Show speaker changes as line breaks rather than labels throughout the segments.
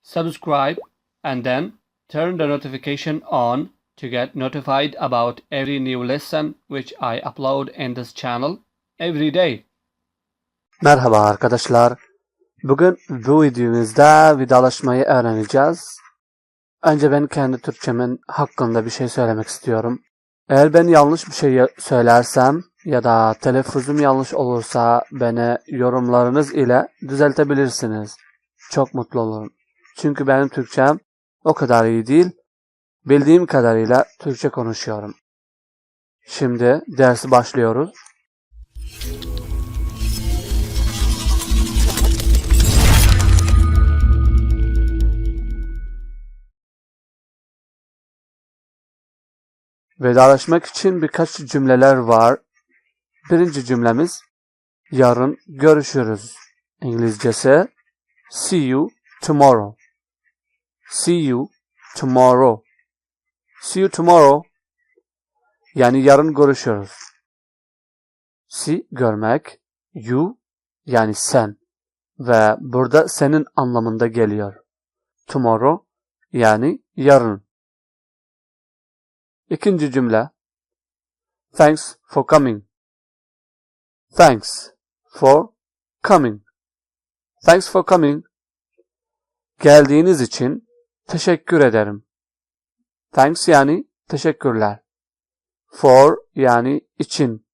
subscribe, and then turn the notification on to get notified about every new lesson which I upload in this channel every day.
Merhaba arkadaşlar. Bugün bu videomuzda vidalaşmayı öğreneceğiz. Önce ben kendi Türkçemin hakkında bir şey söylemek istiyorum. Eğer ben yanlış bir şey söylersem ya da telaffuzum yanlış olursa beni yorumlarınız ile düzeltebilirsiniz. Çok mutlu olurum. Çünkü benim Türkçem o kadar iyi değil. Bildiğim kadarıyla Türkçe konuşuyorum. Şimdi dersi başlıyoruz. Vedalaşmak için birkaç cümleler var. Birinci cümlemiz yarın görüşürüz. İngilizcesi see you tomorrow. See you tomorrow. See you tomorrow. Yani yarın görüşürüz. See görmek, you yani sen ve burada senin anlamında geliyor. Tomorrow yani yarın. İkinci cümle thanks for coming. Thanks for coming. Thanks for coming. Geldiğiniz için teşekkür ederim. Thanks yani teşekkürler. For yani için.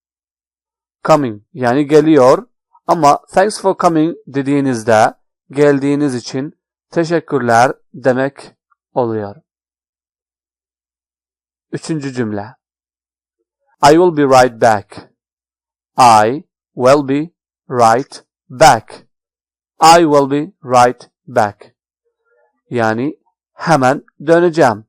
Coming yani geliyor ama thanks for coming dediğinizde geldiğiniz için teşekkürler demek oluyor. Üçüncü cümle. I will be right back. I will be right back. I will be right back. Yani hemen döneceğim.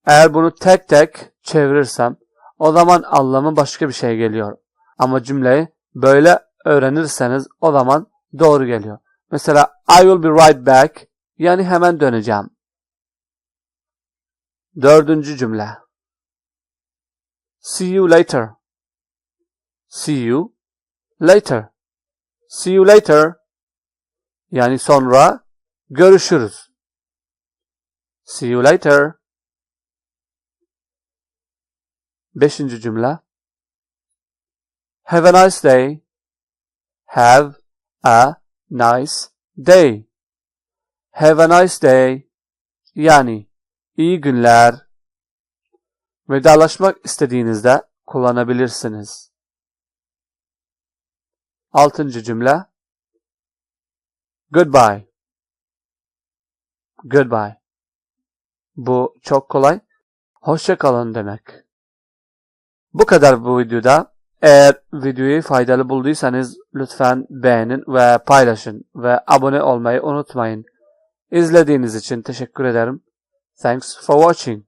Eğer bunu tek tek çevirirsem o zaman anlamı başka bir şey geliyor. Ama cümleyi böyle öğrenirseniz o zaman doğru geliyor. Mesela I will be right back yani hemen döneceğim. Dördüncü cümle. See you later. See you later. See you later. Yani sonra görüşürüz. See you later. Beşinci cümle. Have a nice day. Have a nice day. Have a nice day. Yani iyi günler. Vedalaşmak istediğinizde kullanabilirsiniz. Altıncı cümle. Goodbye. Goodbye. Bu çok kolay. Hoşça kalın demek. Bu kadar bu videoda. Eğer videoyu faydalı bulduysanız lütfen beğenin ve paylaşın ve abone olmayı unutmayın. İzlediğiniz için teşekkür ederim. Thanks for watching.